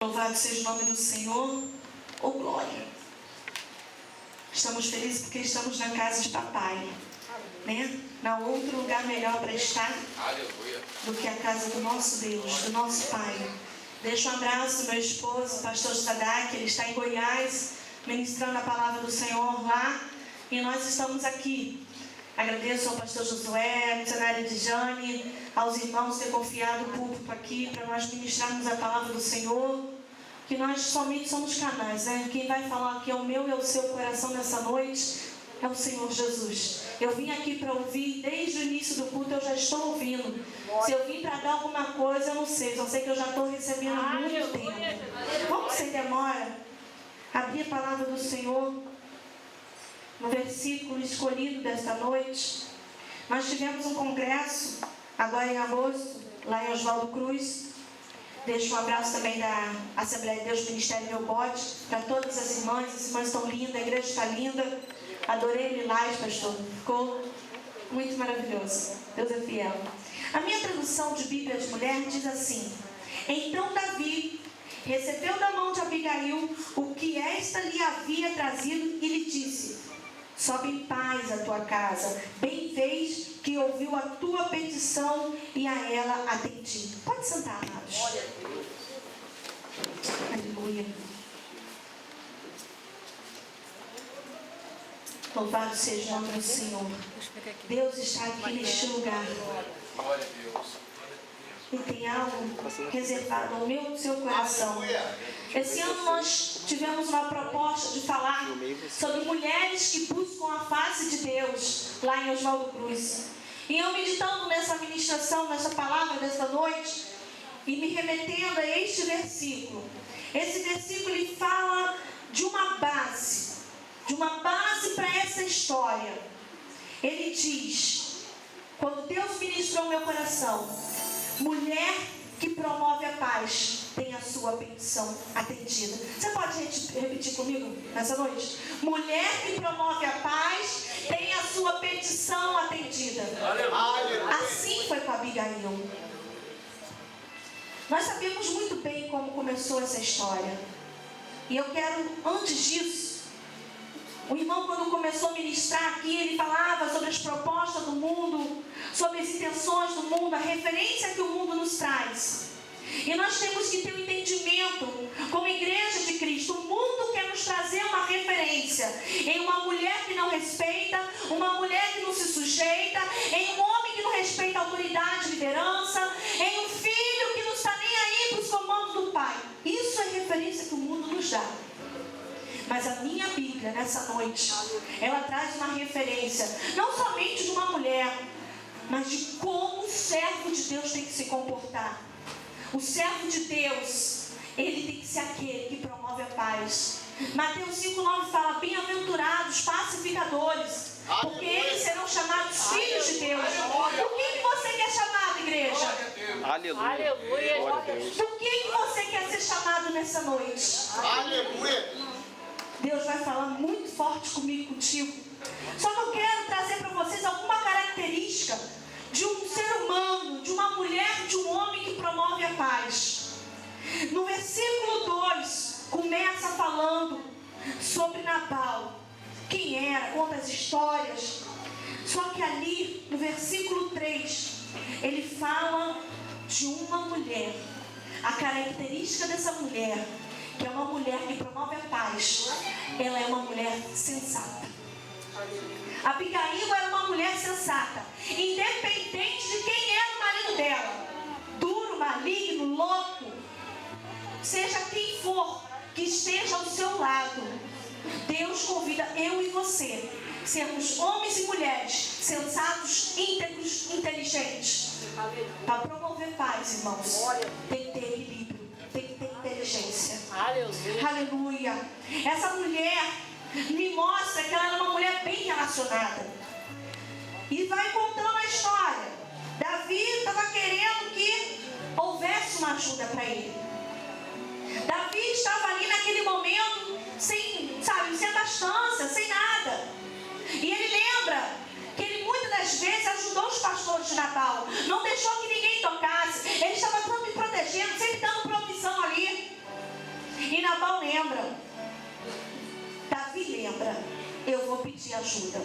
Louvado seja o nome do Senhor, ou glória. Estamos felizes porque estamos na casa de papai, né? Não há outro lugar melhor para estar do que a casa do nosso Deus, do nosso Pai. Deixo um abraço ao meu esposo, o pastor Sadak, ele está em Goiás, ministrando a palavra do Senhor lá, e nós estamos aqui. Agradeço ao pastor Josué, à missionária Dijane, aos irmãos ter confiado o púlpito aqui para nós ministrarmos a palavra do Senhor, que nós somente somos canais, né? Quem vai falar aqui é o meu e é o seu coração nessa noite, é o Senhor Jesus. Eu vim aqui para ouvir, desde o início do culto eu já estou ouvindo. Se eu vim para dar alguma coisa, eu não sei, só sei que eu já estou recebendo há muito tempo. Vamos sem demora abrir a palavra do Senhor no versículo escolhido desta noite. Nós tivemos um congresso agora em agosto, lá em Oswaldo Cruz. Deixo um abraço também da Assembleia de Deus, Ministério Meu Bote, para todas as irmãs estão lindas, a igreja está linda. Adorei o Lilás, pastor, ficou muito maravilhoso. Deus é fiel. A minha tradução de Bíblia de Mulher diz assim: então Davi recebeu da mão de Abigail o que esta lhe havia trazido e lhe disse: sobe em paz a tua casa, bem vês que ouviu a tua petição e a ela atendi. Pode sentar, amados. Aleluia. Louvado seja o nome do Senhor. Deus está aqui neste lugar. Glória a Deus. E tem algo reservado ao meu e ao seu coração. Esse ano nós tivemos uma proposta de falar sobre mulheres que buscam a face de Deus, lá em Oswaldo Cruz. E eu meditando nessa ministração, nessa palavra desta noite, e me remetendo a este versículo. Esse versículo ele fala de uma base para essa história. Ele diz, quando Deus ministrou meu coração: mulher que promove a paz tem a sua petição atendida. Você pode repetir comigo nessa noite? Mulher que promove a paz tem a sua petição atendida. Assim foi com Abigail. Nós sabemos muito bem como começou essa história. E eu quero, antes disso, o irmão, quando começou a ministrar aqui, ele falava sobre as propostas do mundo, sobre as intenções do mundo, a referência que o mundo nos traz. E nós temos que ter um entendimento, como igreja de Cristo. O mundo quer nos trazer uma referência em uma mulher que não respeita, uma mulher que não se sujeita, em um homem que não respeita a autoridade e liderança, em um filho que não está nem aí para os comandos do pai. Isso é referência que o mundo nos dá. Mas a minha Bíblia, nessa noite, ela traz uma referência, não somente de uma mulher, mas de como o servo de Deus tem que se comportar. O servo de Deus, ele tem que ser aquele que promove a paz. Mateus 5,9 fala: bem-aventurados pacificadores, porque eles serão chamados filhos de Deus. Por que você quer chamado, igreja? Aleluia. Por que você quer ser chamado nessa noite? Aleluia. Deus vai falar muito forte comigo, contigo. Só não quero trazer para vocês alguma característica de um ser humano, de uma mulher, de um homem que promove a paz. No versículo 2, começa falando sobre Nabal. Quem era, conta as histórias. Só que ali, no versículo 3, ele fala de uma mulher. A característica dessa mulher, que é uma mulher que promove a paz, ela é uma mulher sensata. Abigail era uma mulher sensata, independente de quem era o marido dela, duro, maligno, louco, seja quem for que esteja ao seu lado. Deus convida eu e você sermos homens e mulheres sensatos, íntegros, inteligentes, para promover paz, irmãos. Tem que ter equilíbrio, tem que ter inteligência. Aleluia. Essa mulher me mostra que ela era uma mulher bem relacionada. E vai contando a história. Davi estava querendo que houvesse uma ajuda para ele. Davi estava ali naquele momento sem abastança, sem nada. E ele lembra que ele muitas das vezes ajudou os pastores de Nabal, não deixou que ninguém tocasse. Ele estava protegendo, sempre dando provisão ali. E Nabal lembra. Davi lembra. Eu vou pedir ajuda.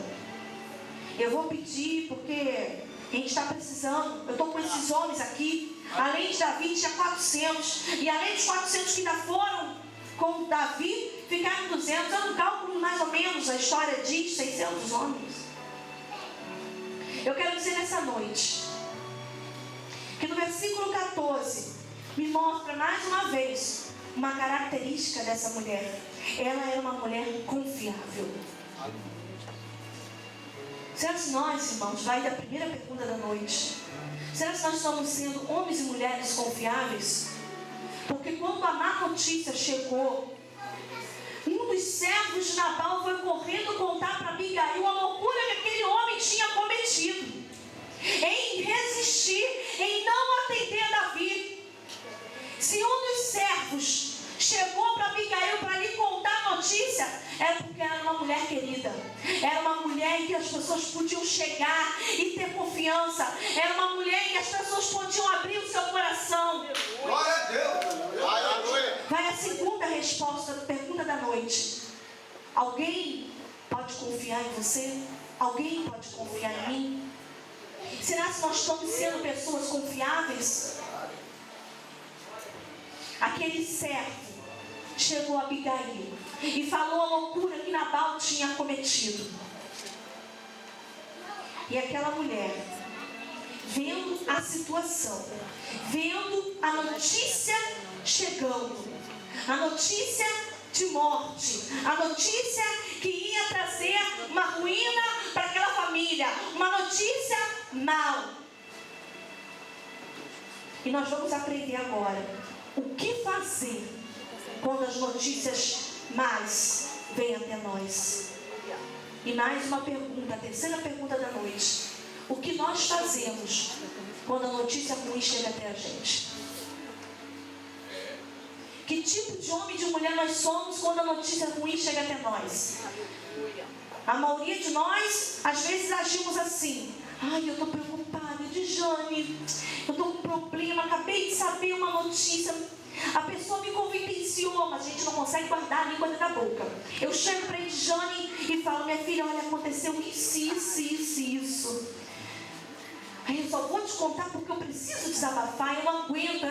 Eu vou pedir porque a gente está precisando. Eu estou com esses homens aqui. Além de Davi, tinha 400. E além dos 400 que ainda foram com Davi, ficaram 200. Eu não calculo mais ou menos, a história diz 600 homens. Eu quero dizer nessa noite que no versículo 14 me mostra mais uma vez uma característica dessa mulher. Ela era uma mulher confiável. Será que nós, irmãos, vai da primeira pergunta da noite, será que nós estamos sendo homens e mulheres confiáveis? Porque quando a má notícia chegou, um dos servos de Nabal foi correndo contar para Abigail a loucura que aquele homem tinha cometido em resistir, em não atender Davi. Se um dos servos chegou para Abigail para lhe contar a notícia, era porque era uma mulher querida, era uma mulher em que as pessoas podiam chegar e ter confiança, era uma mulher em que as pessoas podiam abrir o seu coração. Glória a Deus. Aleluia. Vai a segunda resposta, pergunta da noite. Alguém pode confiar em você? Alguém pode confiar em mim? Será que nós estamos sendo pessoas confiáveis? Aquele servo chegou a Abigail e falou a loucura que Nabal tinha cometido. E aquela mulher, vendo a situação, vendo a notícia chegando, a notícia de morte, a notícia que ia trazer uma ruína para aquela família, uma notícia mal. E nós vamos aprender agora o que fazer quando as notícias más vêm até nós. E mais uma pergunta, a terceira pergunta da noite: o que nós fazemos quando a notícia ruim chega até a gente? Que tipo de homem e de mulher nós somos quando a notícia ruim chega até nós? A maioria de nós, às vezes, agimos assim: ai, eu estou preocupada, Dijane, eu estou com um problema, acabei de saber uma notícia, a pessoa me confidenciou, mas a gente não consegue guardar a língua da boca. Eu chego para a Dijane e falo: minha filha, olha, aconteceu isso. Aí eu só vou te contar porque eu preciso desabafar, eu não aguento,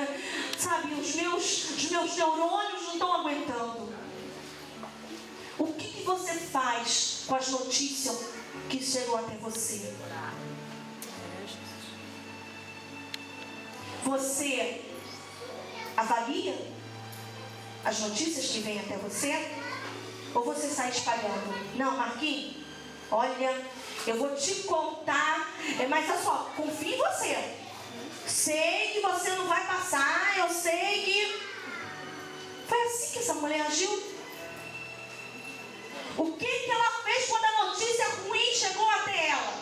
sabe, os meus neurônios não estão aguentando. O que você faz com as notícias que chegam até você? Você avalia as notícias que vêm até você? Ou você sai espalhando? Não, Marquinhos, olha, eu vou te contar, mas olha só, confio em você. Sei que você não vai passar, eu sei que... Foi assim que essa mulher agiu. O que ela fez quando a notícia ruim chegou até ela?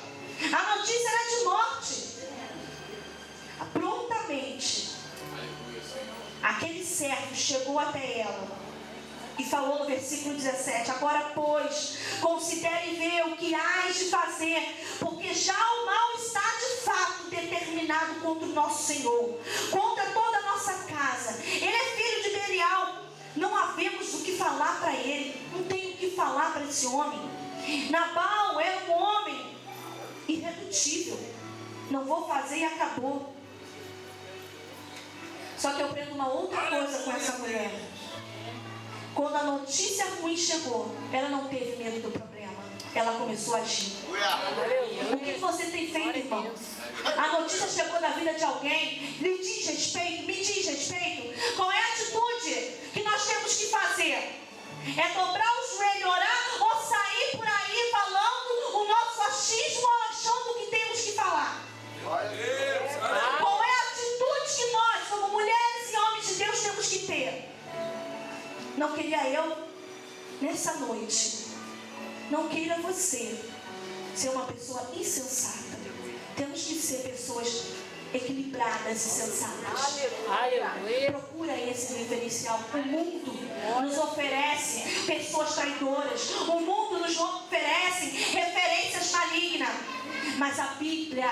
A notícia era de morte. Prontamente, aquele servo chegou até ela e falou no versículo 17: agora, pois, considere e vê o que hás de fazer, porque já o mal está de fato determinado contra o nosso Senhor, contra toda a nossa casa. Ele é filho de Belial. Não havemos o que falar para ele. Não tem o que falar para esse homem. Nabal é um homem irredutível. Não vou fazer e acabou. Só que eu aprendo uma outra coisa com essa mulher. Quando a notícia ruim chegou, ela não teve medo do problema. Ela começou a agir. O que você tem feito, irmão? A notícia chegou na vida de alguém, lhe diz respeito, me diz respeito. Qual é a atitude que nós temos que fazer? É dobrar o joelho, orar, ou sair por aí falando o nosso achismo, achando que temos que falar? Qual é a atitude que nós, como mulheres e homens de Deus, temos que ter? Não queria eu, nessa noite, não queira você ser uma pessoa insensata. Temos que ser pessoas equilibradas e sensatas. Procura esse referencial. O mundo nos oferece pessoas traidoras. O mundo nos oferece referências malignas. Mas a Bíblia,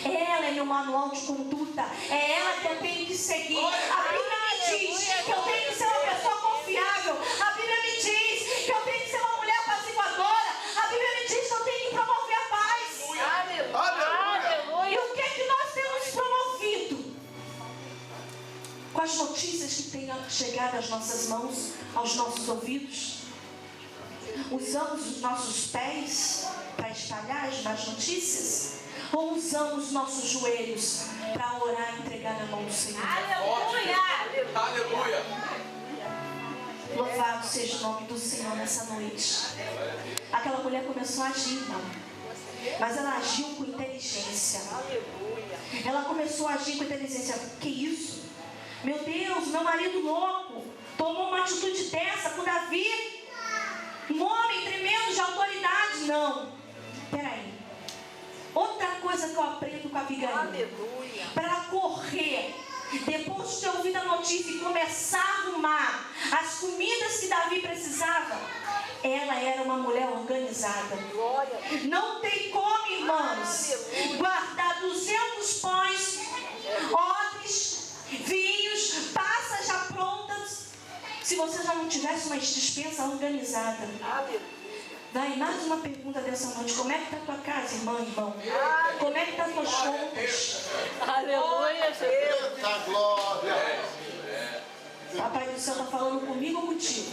ela é meu manual de conduta. É ela que eu tenho que seguir. A Bíblia me diz que eu tenho que ser uma pessoa confiável. aos nossos ouvidos? Usamos os nossos pés para espalhar as más notícias? Ou usamos os nossos joelhos para orar e entregar na mão do Senhor? Aleluia! Aleluia. Louvado seja o nome do Senhor nessa noite. Aquela mulher começou a agir, irmão. Mas ela agiu com inteligência. Ela começou a agir com inteligência. Que isso? Meu Deus, meu marido louco tomou uma atitude dessa com Davi. Um homem tremendo de autoridade. Não. Peraí. Outra coisa que eu aprendo com a Abigail. Para ela correr, depois de ter ouvido a notícia e começar a arrumar as comidas que Davi precisava, ela era uma mulher organizada. Não tem como, irmãos, guardar 200 pães, odres, vinhos, passas já prontas, se você já não tivesse uma despensa organizada. Vai, mais uma pergunta dessa noite. Como é que está a tua casa, irmã, irmão? Como é que estão as tuas contas? Aleluia, Jesus. Da glória. Papai do céu está falando comigo ou contigo?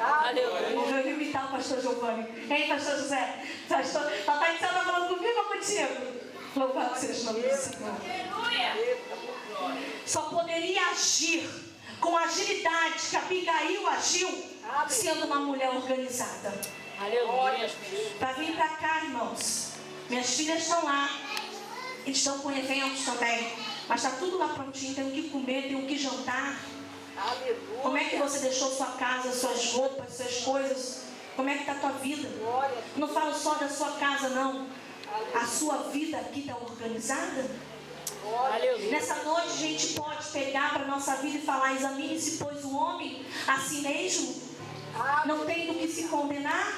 Aleluia. Eu vou imitar o pastor Giovanni. Hein, pastor José? Papai do céu está falando comigo ou contigo? Louvado seja o nome do Senhor. Só poderia agir com a agilidade que Abigail agiu, sendo uma mulher organizada. Aleluia. Para vir para cá, irmãos. Minhas filhas estão lá. Eles estão com eventos também. Mas está tudo lá prontinho. Tem o que comer, tem o que jantar. Aleluia. Como é que você deixou sua casa, suas roupas, suas coisas? Como é que está a tua vida? Não falo só da sua casa, não. A sua vida aqui está organizada? Aleluia. Nessa noite a gente pode pegar para a nossa vida e falar: examine-se, pois, o homem a si mesmo. Não tem do que se condenar.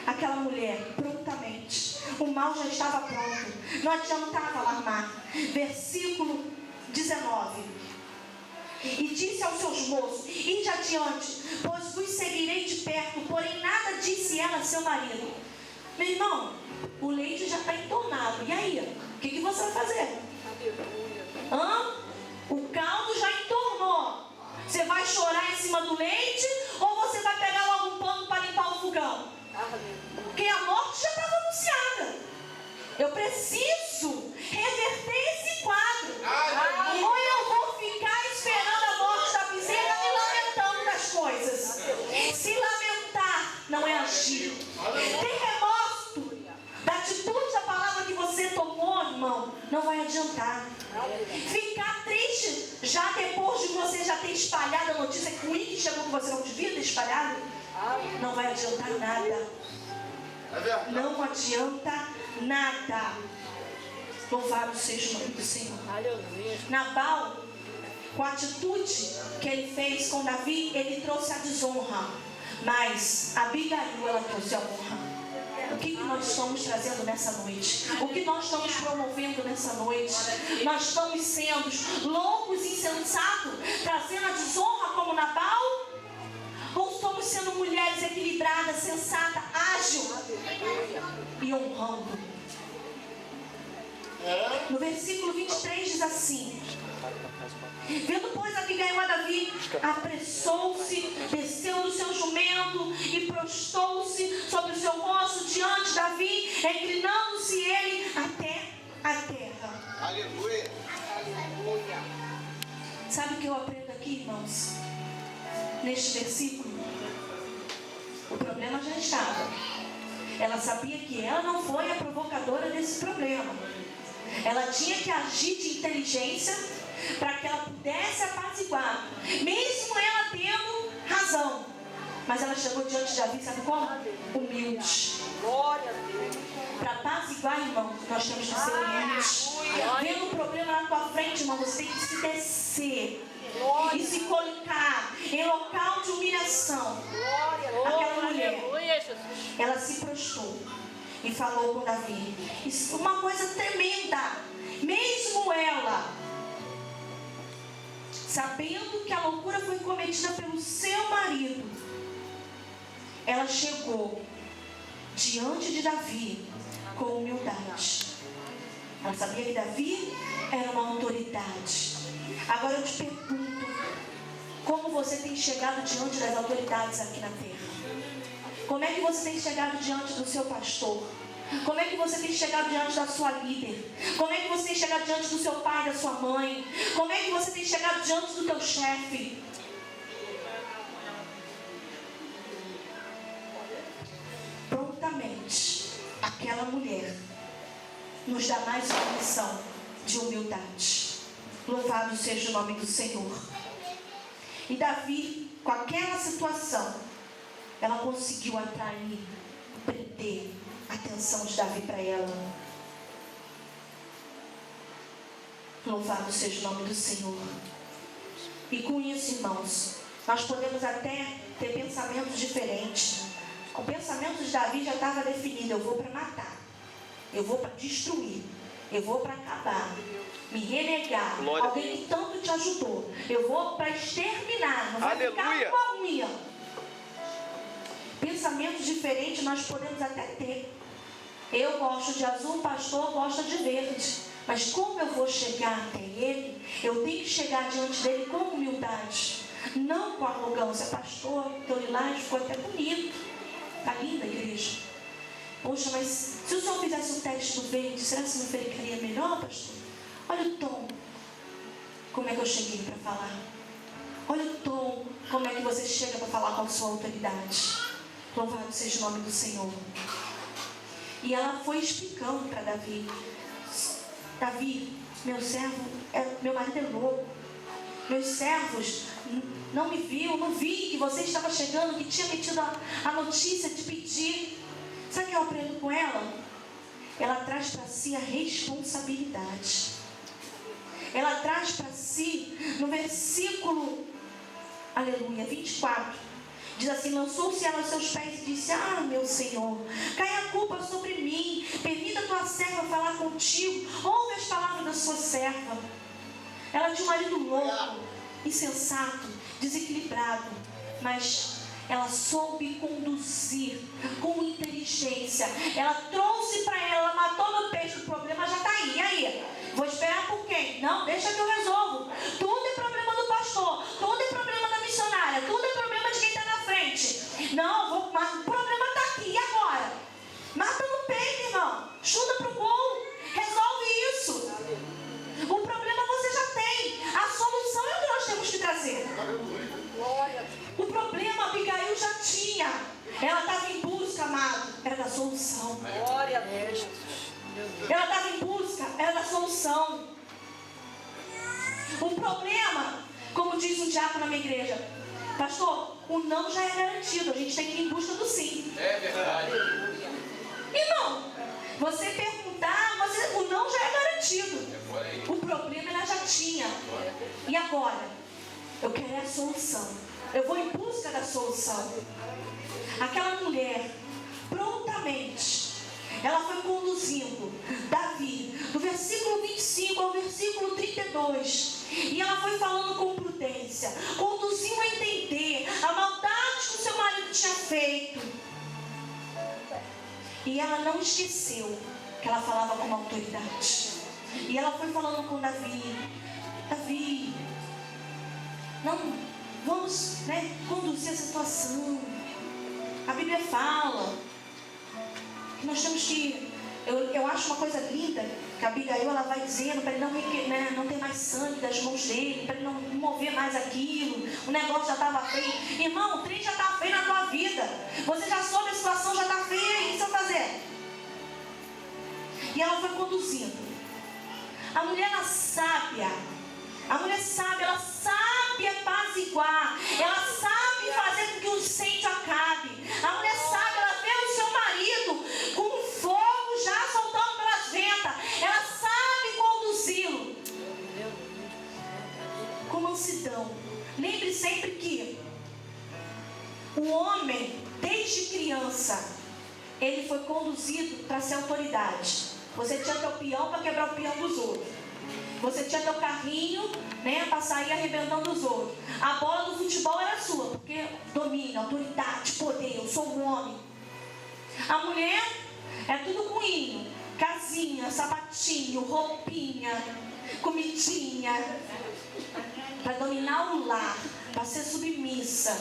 Aquela mulher, prontamente, o mal já estava pronto, não adiantava alarmar. Versículo 19: e disse aos seus moços: ide adiante, pois vos seguirei de perto. Porém nada disse ela a seu marido. Meu irmão, o leite já está entornado. E aí? O que você vai fazer? O caldo já entornou. Você vai chorar em cima do leite ou você vai pegar logo um pano para limpar o fogão? Porque a morte já estava anunciada. Eu preciso reverter esse quadro. Ou eu vou ficar esperando a morte da bezerra e lamentando das coisas. Se lamentar não é agir. Ter remorso da atitude da palavra que você tomou, irmão, não vai adiantar. Ficar triste já depois de você já ter espalhado a notícia ruim que chegou que você não devia ter espalhado, não vai adiantar nada. Não adianta nada. Louvado seja o nome do Senhor. Nabal, com a atitude que ele fez com Davi, ele trouxe a desonra. Mas Abigail, ela trouxe a honra. O que nós estamos trazendo nessa noite? O que nós estamos promovendo nessa noite? Nós estamos sendo loucos, insensatos, trazendo a desonra como Nabal? Ou estamos sendo mulheres equilibradas, sensatas, ágil e honrando? No versículo 23 diz assim: vendo, pois, Abigail a Davi, apressou-se, desceu do seu jumento e prostou-se sobre o seu rosto diante de Davi, inclinando-se ele até a terra. Aleluia. Sabe o que eu aprendo aqui, irmãos? Neste versículo, o problema já estava. Ela sabia que ela não foi a provocadora desse problema. Ela tinha que agir de inteligência para que ela pudesse apaziguar, mesmo ela tendo razão. Mas ela chegou diante de Davi, sabe como? Humilde. Glória a Deus. Para apaziguar, irmão, nós temos que ser humildes. Vendo o problema na tua frente, irmão, você tem que se descer e se colocar em local de humilhação. Aquela mulher, ela se prostrou e falou com Davi. Isso, uma coisa tremenda. Mesmo ela, sabendo que a loucura foi cometida pelo seu marido, ela chegou diante de Davi com humildade. Ela sabia que Davi era uma autoridade. Agora eu te pergunto, Como você tem chegado diante das autoridades aqui na terra? Como é que você tem chegado diante do seu pastor? Como é que você tem chegado diante da sua líder? Como é que você tem chegado diante do seu pai, da sua mãe? Como é que você tem chegado diante do teu chefe? Prontamente, aquela mulher nos dá mais uma lição de humildade. Louvado seja o nome do Senhor. E Davi, com aquela situação, ela conseguiu atrair, prender a atenção de Davi para ela. Louvado seja o nome do Senhor. E com isso, irmãos, nós podemos até ter pensamentos diferentes. O pensamento de Davi já estava definido: eu vou para matar, eu vou para destruir, eu vou para acabar, me renegar. Glória. Alguém que tanto te ajudou, eu vou para exterminar, não vai ficar com a unha. Pensamentos diferentes nós podemos até ter. Eu gosto de azul, o pastor gosta de verde. Mas como eu vou chegar até ele? Eu tenho que chegar diante dele com humildade, não com arrogância. Pastor, teu lilás ficou até bonito. Está linda a igreja. Poxa, mas se o senhor fizesse um teste do verde, será que não ficaria melhor, pastor? Olha o tom. Como é que eu cheguei para falar? Olha o tom. Como é que você chega para falar com a sua autoridade? Louvado seja o nome do Senhor. E ela foi explicando para Davi: Davi, meu servo, meu marido é louco. Meus servos não me viu, não vi que você estava chegando, que tinha metido a notícia de pedir. Sabe o que eu aprendo com ela? Ela traz para si a responsabilidade. Ela traz para si, no versículo, aleluia, 24, diz assim: lançou-se ela aos seus pés e disse: ah, meu Senhor, cai a culpa sobre mim, permita a tua serva falar contigo, ouve as palavras da sua serva. Ela tinha um marido louco, insensato, desequilibrado, mas ela soube conduzir com inteligência. Ela trouxe para ela, matou no peito. O problema já está aí. E aí? Vou esperar por quem? Não, deixa que eu resolvo. Tudo é problema do pastor, tudo é problema da missionária, tudo é problema de quem está na frente. Não, mas o problema está aqui. E agora? Mata no peito, irmão. Chuta pro gol. Resolve isso. O problema você já tem. A solução é o que nós temos que trazer. O problema Abigail já tinha. Ela estava em busca, amado, era da solução. Glória a Deus. Ela estava em busca, era da solução. O problema, como diz um diácono na minha igreja: pastor, o não já é garantido, a gente tem que ir em busca do sim. É verdade. Irmão, você perguntar, o não já é garantido. O problema ela já tinha. E agora? Eu quero a solução. Eu vou em busca da solução. Aquela mulher, prontamente, ela foi conduzindo Davi, do versículo 25 ao versículo 32. E ela foi falando com prudência, conduzindo a entender a maldade que o seu marido tinha feito. E ela não esqueceu que ela falava com autoridade. E ela foi falando com Davi: Davi, não, vamos, conduzir a situação. A Bíblia fala que nós temos que... Eu acho uma coisa linda que a Abigail ela vai dizendo para ele não ter mais sangue das mãos dele, para ele não mover mais aquilo. O negócio já estava feio. Irmão, o trem já está feio na tua vida. Você já soube, a situação já está feia. E o que você vai fazer? E ela foi conduzindo. A mulher ela sábia. A mulher sábia, ela sabe apaziguar. Ela sabe fazer com que o incêndio acabe. A mulher sábia, ela vê o seu marido com fogo já soltando pelas ventas. Ela sabe conduzi-lo com mansidão. Lembre sempre que o homem, desde criança, ele foi conduzido para ser autoridade. Você tinha teu peão para quebrar o peão dos outros. Você tinha teu carrinho, para sair arrebentando os outros. A bola do futebol era sua, porque domínio, autoridade, poder, eu sou um homem. A mulher é tudo com hino, casinha, sapatinho, roupinha, comidinha. para dominar o lar, para ser submissa.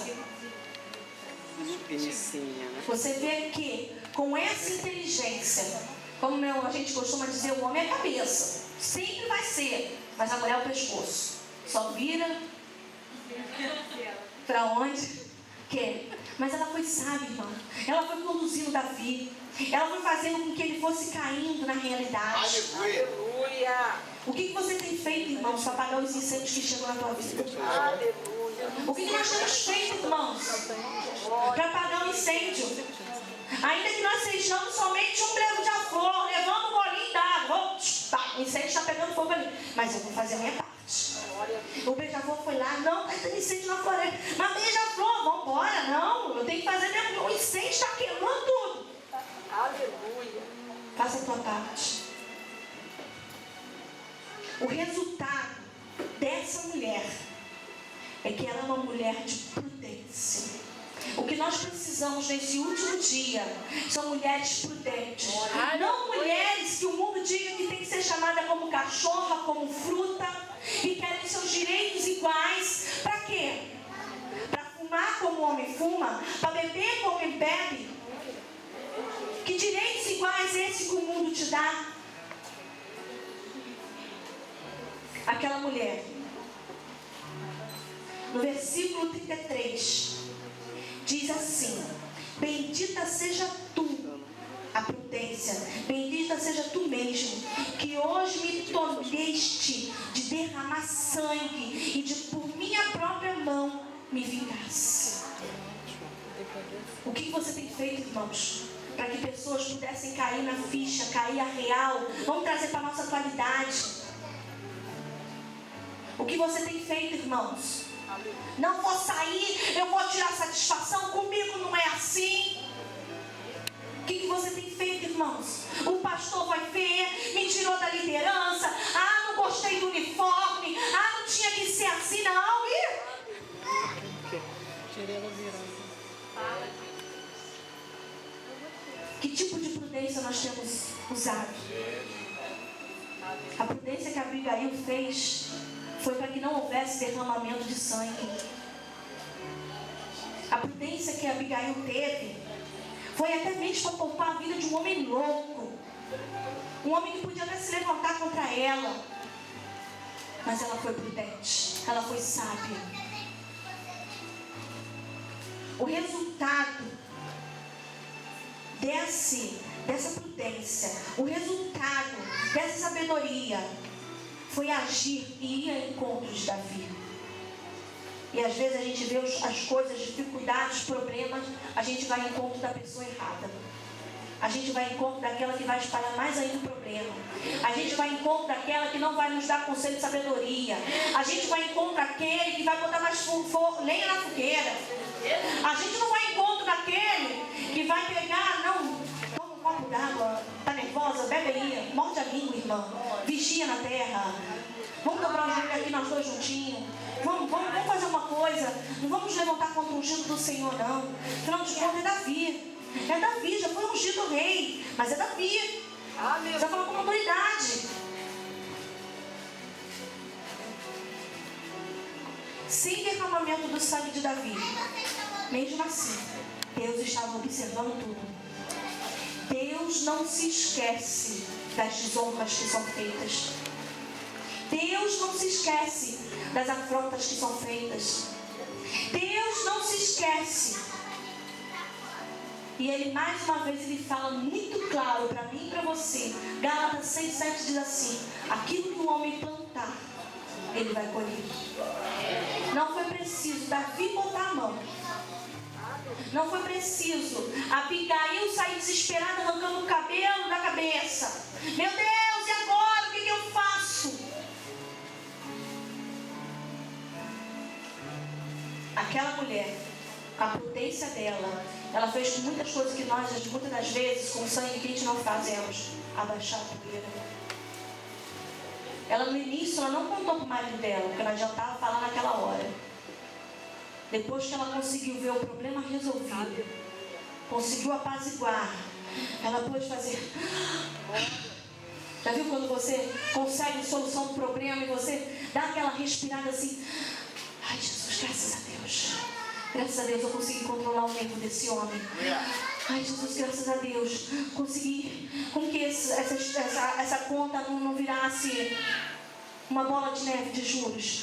Você vê que com essa inteligência, como a gente costuma dizer, o homem é a cabeça, sempre vai ser, mas a mulher é o pescoço. Só vira para onde quer. Mas ela foi sábia, irmão. Ela foi conduzindo Davi. Ela foi fazendo com que ele fosse caindo na realidade. Aleluia. O que você tem feito, irmãos, para apagar os incêndios que chegam na tua vida? Aleluia. O que nós temos feito, irmãos, para apagar o incêndio? Ainda que nós sejamos somente um breve de flor, levando um bolinho d'água, o incêndio está pegando fogo ali, mas eu vou fazer a minha parte. O beija-flor foi lá, não, está tendo incêndio na floresta, mas beija-flor, vamos embora, não, eu tenho que fazer mesmo, o incêndio está queimando tudo. Aleluia. Faça a tua parte. O resultado dessa mulher é que ela é uma mulher de prudência. O que nós precisamos nesse último dia são mulheres prudentes. Não mulheres que o mundo diga que tem que ser chamada como cachorra, como fruta, e querem seus direitos iguais. Para quê? Para fumar como o homem fuma, para beber como ele bebe. Que direitos iguais esse que o mundo te dá? Aquela mulher, no versículo 33, diz assim: bendita seja tu, a prudência, bendita seja tu mesmo, que hoje me tolheste de derramar sangue e de por minha própria mão me vingasse. O que você tem feito, irmãos, para que pessoas pudessem cair na ficha, cair a real? Vamos trazer para a nossa atualidade. O que você tem feito, irmãos? Não vou sair, eu vou tirar satisfação, comigo não é assim. O que você tem feito, irmãos? O pastor vai ver, me tirou da liderança. Ah, não gostei do uniforme. Ah, não tinha que ser assim, não. Que tipo de prudência nós temos usado? A prudência que Abigail fez foi para que não houvesse derramamento de sangue. A prudência que Abigail teve foi até mesmo para poupar a vida de um homem louco. Um homem que podia até se levantar contra ela. Mas ela foi prudente. Ela foi sábia. O resultado dessa prudência, o resultado dessa sabedoria foi agir e ir ao encontro de Davi. E às vezes a gente vê as coisas, dificuldades, problemas, a gente vai ao encontro da pessoa errada. A gente vai ao encontro daquela que vai espalhar mais ainda o problema. A gente vai ao encontro daquela que não vai nos dar conselho de sabedoria. A gente vai ao encontro daquele que vai botar mais lenha na fogueira. A gente não vai ao encontro daquele que vai pegar, não, toma um copo d'água, tá nervosa, bebe aí, morde a língua, irmã, vigia na terra. Vamos dobrar o joelho aqui nós dois juntinhos. Vamos fazer uma coisa. Não vamos levantar contra o ungido do Senhor, não. Afinal de contas, é Davi. É Davi, já foi ungido rei, mas é Davi. Já falou com autoridade. Sem derramamento do sangue de Davi, mesmo assim, Deus estava observando tudo. Deus não se esquece das desonras que são feitas. Deus não se esquece das afrontas que são feitas. Deus não se esquece. E Ele, mais uma vez, Ele fala muito claro para mim e para você. Gálatas 6:7 diz assim: aquilo que o homem plantar, ele vai colher. Não foi preciso Davi botar a mão. Não foi preciso Abigail sair desesperada, arrancando o cabelo da cabeça. Meu Deus, e agora? O que eu faço? Aquela mulher, com a prudência dela, ela fez muitas coisas que nós, muitas das vezes, com sangue quente, não fazemos. Abaixar a poeira. Ela, no início, ela não contou para o marido dela, porque ela já estava falando naquela hora. Depois que ela conseguiu ver o problema resolvido, conseguiu apaziguar, ela pôde fazer. Já viu quando você consegue a solução do problema e você dá aquela respirada assim. Ai, Jesus, graças a Deus. Graças a Deus eu consegui controlar o nervo desse homem. Ai, Jesus, graças a Deus. Consegui com que essa conta não virasse uma bola de neve de juros.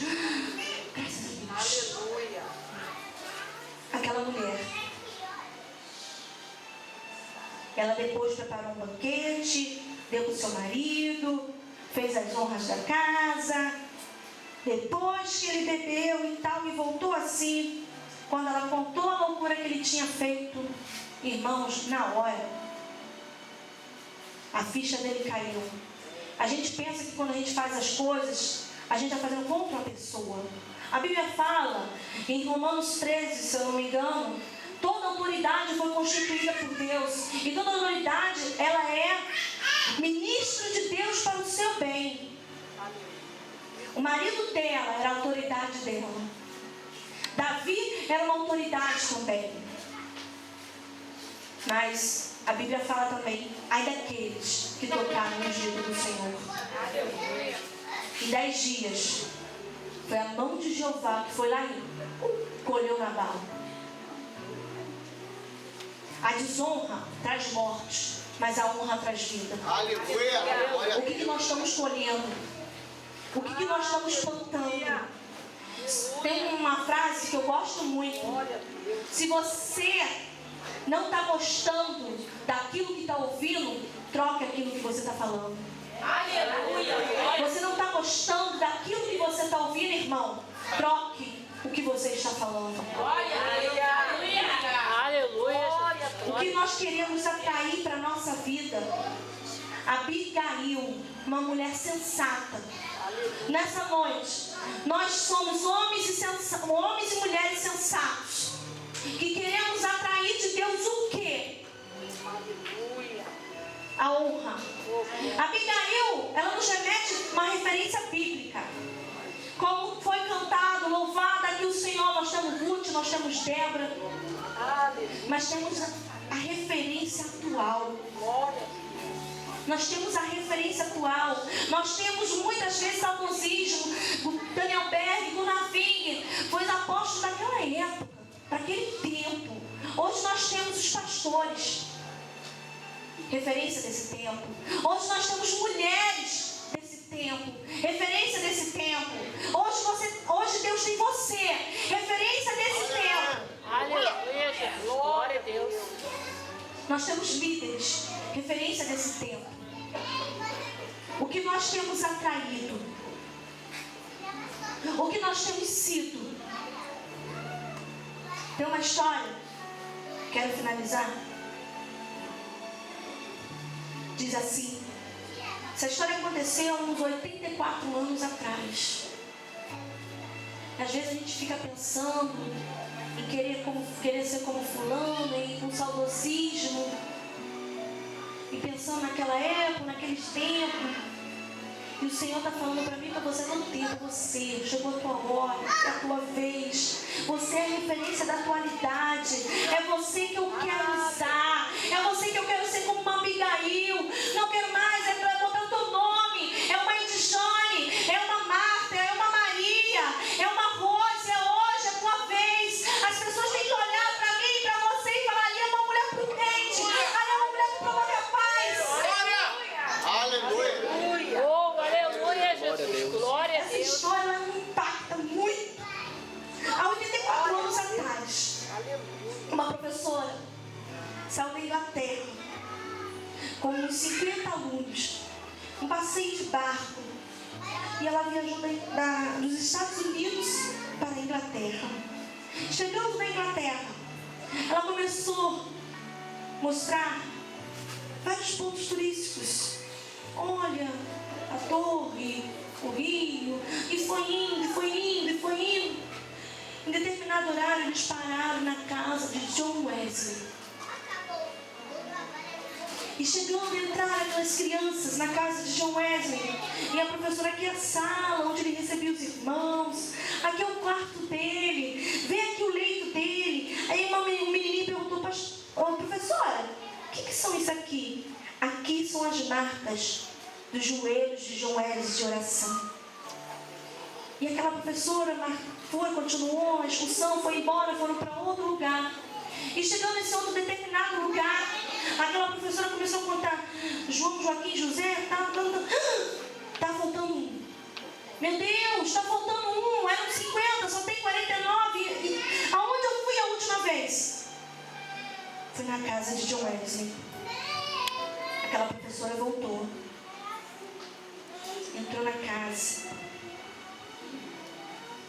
Graças a Deus. Aleluia. Aquela mulher, ela depois preparou um banquete, deu para o seu marido, fez as honras da casa. Depois que ele bebeu e tal, e voltou assim, quando ela contou a loucura que ele tinha feito, irmãos, na hora, a ficha dele caiu. A gente pensa que quando a gente faz as coisas, a gente está fazendo contra a pessoa. A Bíblia fala, em Romanos 13, se eu não me engano, toda autoridade foi constituída por Deus. E toda autoridade, ela é ministro de Deus para o seu bem. O marido dela era a autoridade dela. Davi era uma autoridade também. Mas a Bíblia fala também, ai daqueles que tocaram no ungido do Senhor. Em 10 dias, foi a mão de Jeová que foi lá e colheu Nabal. A desonra traz morte, mas a honra traz vida. Aleluia. O que nós estamos colhendo? O que nós estamos plantando? Tem uma frase que eu gosto muito. Se você não está gostando daquilo que está ouvindo, troque aquilo que você está falando. Aleluia. Você não está gostando daquilo que você está ouvindo, irmão? Troque o que você está falando. Aleluia. O que nós queremos atrair para a nossa vida? Abigail, uma mulher sensata. Nessa noite, nós somos homens e mulheres sensatos, que queremos atrair de Deus o quê? A honra. Abigail, ela nos remete uma referência bíblica. Como foi cantado, louvado aqui o Senhor, nós temos Ruth, nós temos Débora, mas temos a referência atual. Nós temos a referência atual. Nós temos muitas vezes saudosismo. O Daniel Berg, o Naving, foi os apóstolos daquela época, daquele tempo. Hoje nós temos os pastores, referência desse tempo. Hoje nós temos mulheres desse tempo, referência desse tempo. Hoje Deus tem você, referência desse tempo. Aleluia. Glória a Deus. Nós temos líderes, referência desse tempo. O que nós temos atraído? O que nós temos sido? Tem uma história, quero finalizar. Diz assim: essa história aconteceu há uns 84 anos atrás. Às vezes a gente fica pensando em querer ser como fulano, e com saudosismo, e pensando naquela época, naqueles tempos. E o Senhor está falando para mim, para você, há tanto tempo. Você, chegou a tua hora, é a tua vez. Você é a referência da atualidade. É você que eu quero usar. É você que eu quero ser como uma Abigail. Não quero mais, é para botar o teu nome. É uma Edjone, é uma Marta, é uma Maria, é uma Rose. É hoje, é a tua vez. As pessoas têm que olhar para mim, para você e falar: ali é uma mulher prudente. Ali é uma mulher que promove a paz. Aleluia. Glória a Essa Deus. história ela me impacta muito. Há 84 anos atrás, uma professora saiu da Inglaterra com uns 50 alunos, um passeio de barco, e ela viajou dos Estados Unidos para a Inglaterra. Chegando na Inglaterra, ela começou a mostrar vários pontos turísticos. Olha, a torre, o rio, e foi indo, foi indo, e foi indo. Em determinado horário, eles pararam na casa de John Wesley. E chegando, entraram aquelas crianças na casa de John Wesley. E a professora: aqui é a sala onde ele recebia os irmãos. Aqui é o quarto dele. Vê aqui o leito dele. Aí um menininho perguntou: professora, o que são isso aqui? Aqui são as marcas dos joelhos de John Wesley de oração. E aquela professora continuou a excursão, foi embora, foram para outro lugar. E chegando nesse outro determinado lugar, aquela professora começou a contar: João, Joaquim, José, tá faltando um. Meu Deus, está faltando um. Eram 50, só tem 49. Aonde eu fui a última vez? Fui na casa de John Wesley. Aquela professora voltou. Entrou na casa.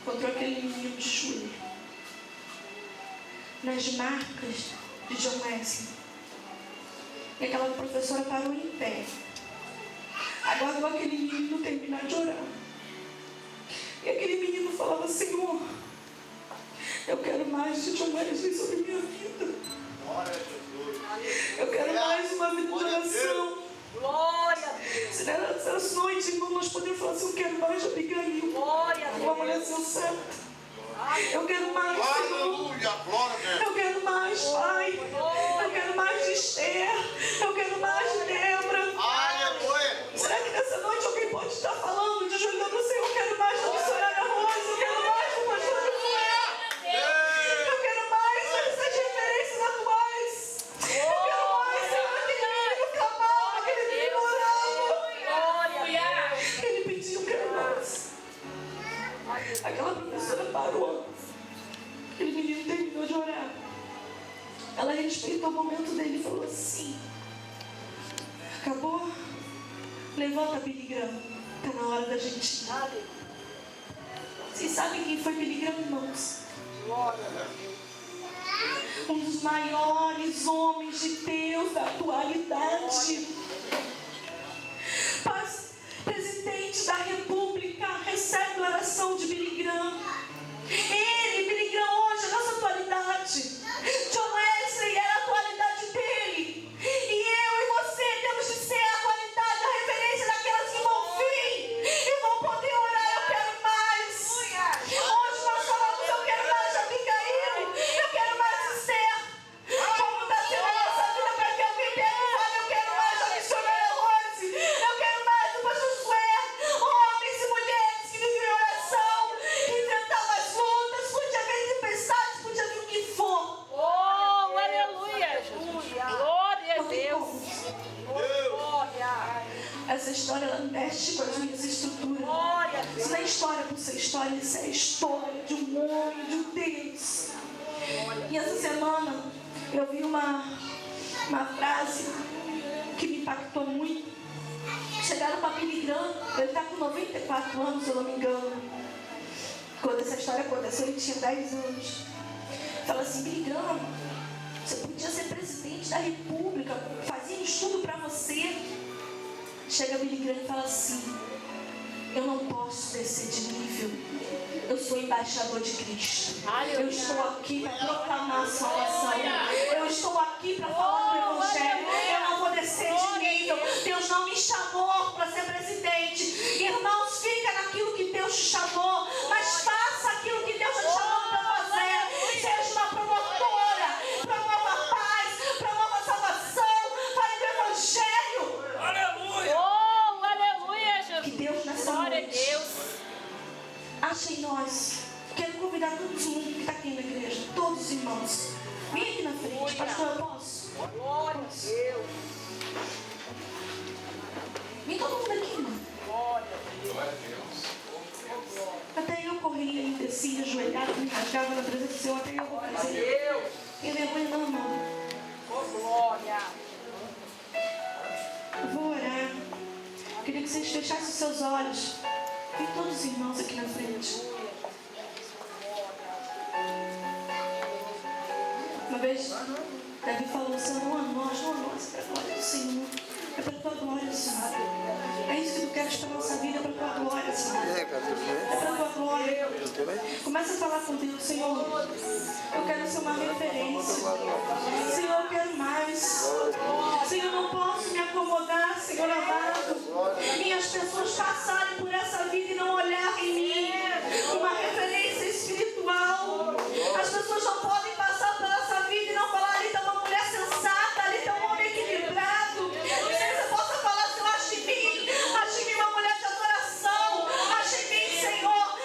Encontrou aquele menino de joelho. Nas marcas de John Wesley. E aquela professora parou em pé. Aguardou aquele menino terminar de orar. E aquele menino falava: Senhor, eu quero mais de John Wesley sobre minha vida. Eu quero mais uma vida de oração. Glória a Deus. Se nessa noite, irmão, nós podemos falar assim: eu quero mais de Abigail. Glória a Deus. Uma mulher sensata. Eu quero mais, Senhor. Eu quero mais, Pai. Eu quero mais de Esther. Eu quero mais de Débora. Será que nessa noite alguém pode estar falando, de ajoelhando assim: eu quero mais da missionária Rosa, eu quero mais do pastor Josué, eu quero mais dessas referências atuais, eu quero mais, Senhor, aquele menino clamava, aquele menino orava, ele pediu: eu quero mais. Aquela professora parou, aquele menino terminou de orar, ela respeitou o momento dele e falou assim: acabou? Levanta, Billy Graham. Está na hora da gente ir. Vocês sabem quem foi Billy Graham, irmãos? Um dos maiores homens de Deus da atualidade. Presidente da República recebe a oração de Billy Graham. Ele, Billy Graham, hoje, a nossa atualidade. John Wesley era a atualidade dele. E eu e você temos de ser a atualidade, a referência daquelas que vão vir e vão poder orar: eu quero mais. Hoje nós falamos: eu quero mais de Abigail, eu quero mais de Esther. Como está sendo a nossa vida para que alguém pegue e fale: eu quero mais da missionária Rose, eu quero mais do pastor Josué. Homens e mulheres que vivem em oração, que enfrentavam as lutas, podia vir tempestades, podia vir o que for. Oh, aleluia, Jesus. Glória a Deus. Glória. Essa história, ela mexe com as minhas estruturas. Glória a Deus. Isso não é história por ser história, isso é a história de um homem, de um Deus. E essa semana eu vi uma frase que me impactou muito. Chegaram para Billy Graham, ele está com 94 anos, se eu não me engano. Quando essa história aconteceu, ele tinha 10 anos. Fala assim: Billy Graham, você podia ser presidente da República, fazíamos tudo para você. Chega Billy Graham e fala assim: eu não posso descer de nível. Eu sou embaixador de Cristo. Eu estou aqui para proclamar a salvação. Eu estou aqui para falar do Evangelho. Eu não vou descer de nível. Deus não me chamou para ser presidente. Irmãos, fica naquilo que Deus te chamou, mas faça aquilo que Deus te chamou para fazer. Seja uma promotora, promova a paz, promova a salvação, fale do Evangelho. Aleluia! Oh, aleluia, Jesus. Que Deus nessa Glória a noite Deus. ache em nós. Quero convidar todo mundo que está aqui na igreja, todos os irmãos. Vem aqui na frente, pastor, eu posso? Glória a Deus. Vem todo mundo aqui, irmão. Glória a Deus. Até eu corria e descia, ajoelhava, me rasgava na presença do Senhor. Até eu vou fazer. Deus. Tem vergonha não, irmão. Oh, glória. Eu vou orar. Queria que vocês fechassem os seus olhos. Vem todos os irmãos aqui na frente. Uma vez, Davi falou: Senhor, não a nós, é para a glória do Senhor. É para a tua glória, Senhor. É isso que tu queres para a nossa vida, é para a tua glória, Senhor. É para a tua glória. Começa a falar com Deus: Senhor, eu quero ser uma referência. Senhor, eu quero mais. Senhor, eu não posso me acomodar, Senhor amado. Minhas pessoas passarem por essa vida e não olharem em mim uma referência espiritual. As pessoas não podem passar por essa vida e não falar: ali está uma mulher sensata, ali está um homem equilibrado. Você possa falar: Senhor, ache em mim uma mulher de adoração. Ache em mim, Senhor,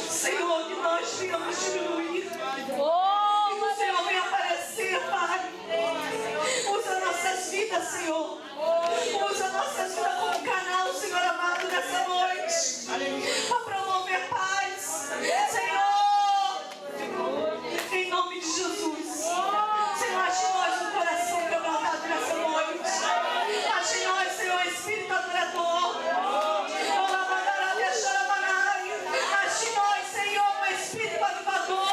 Senhor, que nós venhamos diminuir. Oh, Que o Senhor venha aparecer, Pai. Usa nossas vidas, Senhor. Usa nossas vidas como canal, Senhor amado, nessa noite. Para promover paz. Senhor, em nome de Jesus. Senhor, ache em nós um coração quebrantado nessa noite. Ache em nós, Senhor, Espírito adorador. Ache em nós, Senhor, um Espírito avivador.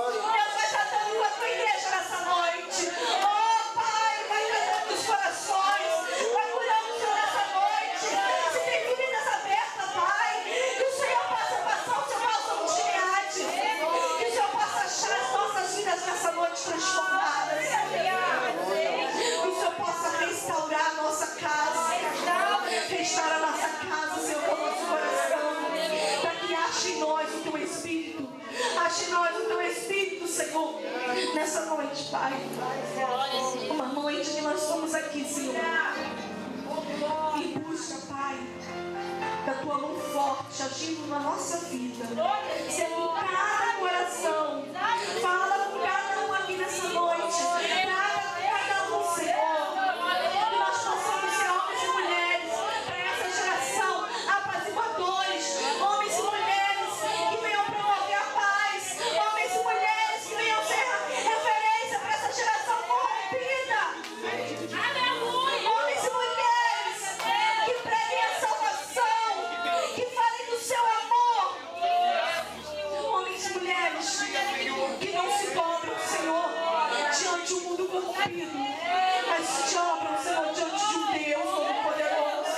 Deus vai tratando com a tua igreja nessa noite. Oh, Pai, vai tratando os corações. Vai curando, Senhor, nessa noite. Se tem feridas abertas, Pai, que o Senhor possa passar o seu bálsamo de meade. Que o Senhor possa achar as nossas vidas nessa noite transformadas. Que o Senhor possa restaurar a nossa casa. Restaurar a nossa casa, Senhor, com o nosso coração. Para que ache em nós o teu Espírito. Ache em nós o teu Espírito, Senhor. Nessa noite, Pai. Uma noite que nós estamos aqui, Senhor. Em busca, Pai, da tua mão forte agindo na nossa vida. Sendo cada coração. Fala com cada um aqui nessa noite. Traga cada um, Senhor. Que nós possamos ser homens e mulheres para essa geração apaziguadores. Homens e mulheres que venham promover a paz. Homens e mulheres que venham ser referência para essa geração corrompida. Homens e mulheres que preguem a salvação, que falem do seu amor. Homens e mulheres que não se dobram, Senhor, diante de um mundo corrompido, mas se dobram, Senhor, diante de um Deus Todo-Poderoso.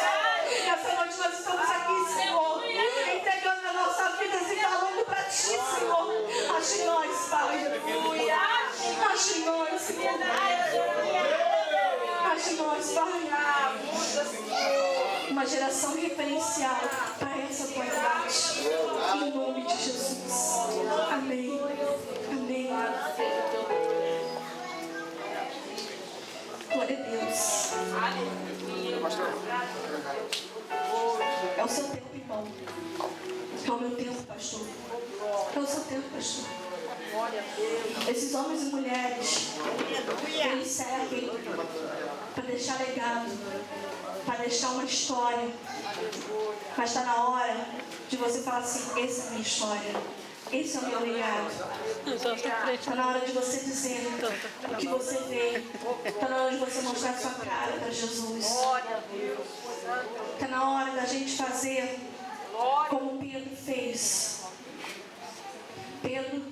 Nessa noite nós estamos aqui, Senhor, entregando a nossa vida e falando para Ti, Senhor. Ache em nós, Pai. Ache em nós, Senhor. Ache em nós, Pai. Uma geração referencial para essa atualidade. Em nome de Jesus. Amém. Amém. Glória a Deus. É o seu tempo, irmão. É o meu tempo, pastor. É o seu tempo, pastor. Esses homens e mulheres, eles servem para deixar legado, para deixar uma história. Mas está na hora de você falar assim: essa é a minha história, esse é o meu legado. Está na hora de você dizer o que você veio. Está na hora de você mostrar sua cara para Jesus. Está na hora da gente fazer como Pedro fez. Pedro,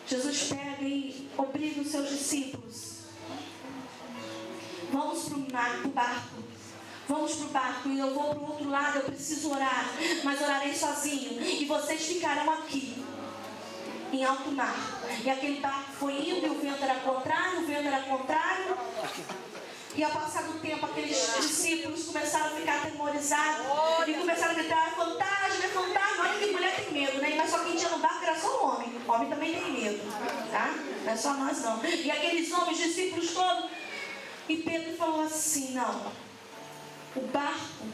Jesus pega e obriga os seus discípulos: vamos para o barco. Vamos para o barco e eu vou para o outro lado, eu preciso orar, mas orarei sozinho. E vocês ficarão aqui, em alto mar. E aquele barco foi indo e o vento era contrário, E ao passar do tempo, aqueles discípulos começaram a ficar atemorizados. E começaram a gritar: fantasma, é fantasma. Olha que mulher tem medo, né? Mas só quem tinha no barco era só o homem. O homem também tem medo, tá? Não é só nós não. E aqueles homens, discípulos todos. E Pedro falou assim: não. O barco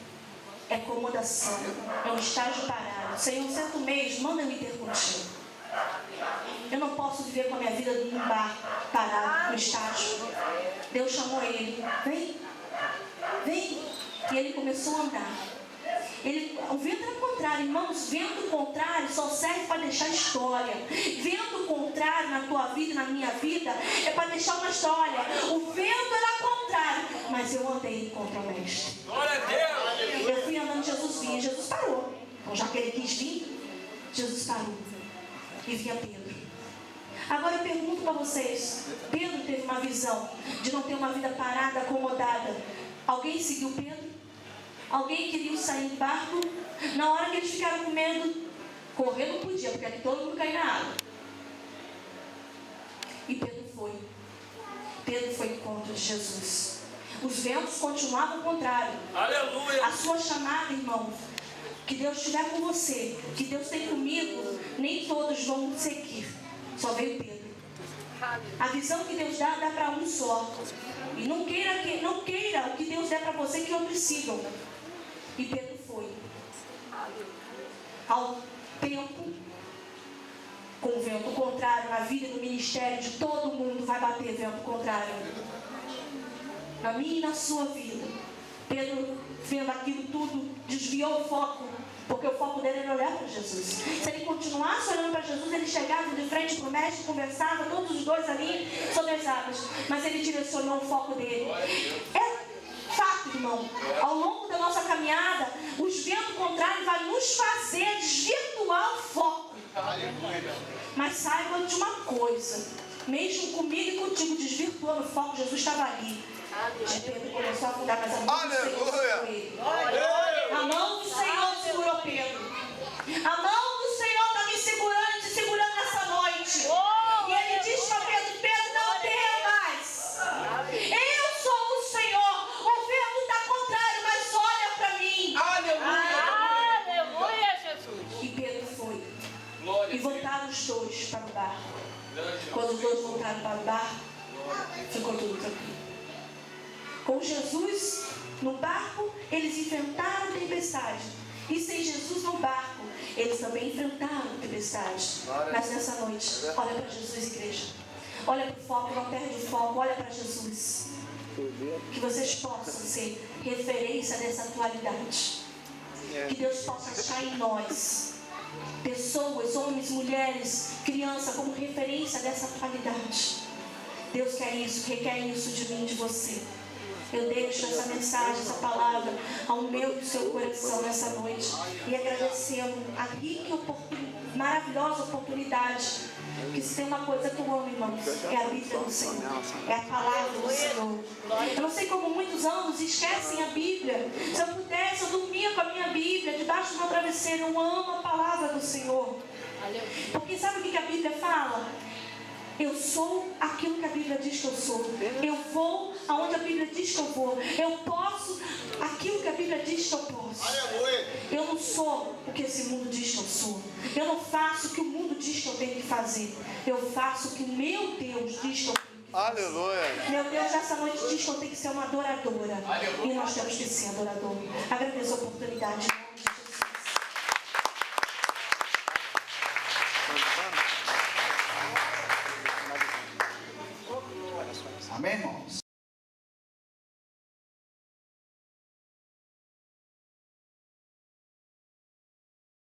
é acomodação, é um estágio parado. Senhor, um certo mês, manda eu ir ter contigo. Eu não posso viver com a minha vida num barco parado, no estágio. Deus chamou ele: vem, vem. E ele começou a andar. O vento era contrário, irmãos. Vento contrário só serve para deixar história. Vento contrário na tua vida e na minha vida é para deixar uma história. O vento era contrário, mas eu andei contra o mestre. Glória a Deus. Eu fui andando, Jesus vinha, Jesus parou. Então, já que ele quis vir, Jesus parou. E vinha Pedro. Agora eu pergunto para vocês: Pedro teve uma visão de não ter uma vida parada, acomodada. Alguém seguiu Pedro? Alguém queria sair do barco? Na hora que eles ficaram com medo, correr não podia, porque aqui todo mundo caiu na água. E Pedro foi. Pedro foi contra Jesus. Os ventos continuavam contrários. Aleluia. A sua chamada, irmão, que Deus estiver com você, que Deus tem comigo, nem todos vão seguir. Só veio Pedro. A visão que Deus dá para um só. E não queira o que Deus der para você que outros sigam. E Pedro foi. Ao tempo, com o vento contrário, na vida e no ministério de todo mundo vai bater vento contrário. Na minha e na sua vida. Pedro, vendo aquilo tudo, desviou o foco, porque o foco dele era olhar para Jesus. Se ele continuasse olhando para Jesus, ele chegava de frente para o mestre, conversava, todos os dois ali sobre as águas. Mas ele direcionou o foco dele. É fato, irmão. Ao longo da nossa caminhada, os ventos contrários vão nos fazer desvirtuar o foco. Mas saiba de uma coisa: mesmo comigo e contigo desvirtuando o foco, Jesus estava ali. De Pedro começou a afundar, mas a mão do Senhor segurou ele. A mão do Senhor segurou Pedro. A mão do Senhor está me segurando e te segurando nessa noite. E ele diz para Pedro: Pedro, não temas. Eu sou o Senhor. O vento está contrário, mas olha para mim. Aleluia, Jesus. E Pedro foi. E voltaram os dois para o barco. Quando os dois voltaram para o barco, ficou tudo tranquilo. Com Jesus no barco, eles enfrentaram a tempestade. E sem Jesus no barco, eles também enfrentaram a tempestade. Mas nessa noite, olha para Jesus, igreja. Olha para o foco, não perde o foco. Olha para Jesus. Que vocês possam ser referência dessa atualidade. Que Deus possa achar em nós pessoas, homens, mulheres, crianças, como referência dessa atualidade. Deus quer isso, requer isso de mim, de você. Eu deixo essa mensagem, essa palavra ao meu e ao seu coração nessa noite. E agradecendo a rica e maravilhosa oportunidade. Que se tem uma coisa que eu amo, irmãos, é a Bíblia do Senhor. É a palavra do Senhor. Eu não sei como muitos anos esquecem a Bíblia. Se eu pudesse, eu dormia com a minha Bíblia debaixo do meu travesseiro. Eu amo a palavra do Senhor. Porque sabe o que a Bíblia fala? Eu sou aquilo que a Bíblia diz que eu sou. Eu vou aonde a Bíblia diz que eu vou. Eu posso aquilo que a Bíblia diz que eu posso. Eu não sou o que esse mundo diz que eu sou. Eu não faço o que o mundo diz que eu tenho que fazer. Eu faço o que o meu Deus diz que eu tenho que fazer. Aleluia. Meu Deus, essa noite diz que eu tenho que ser uma adoradora. E nós temos que ser adorador. Agradeço a oportunidade. Amém, irmãos?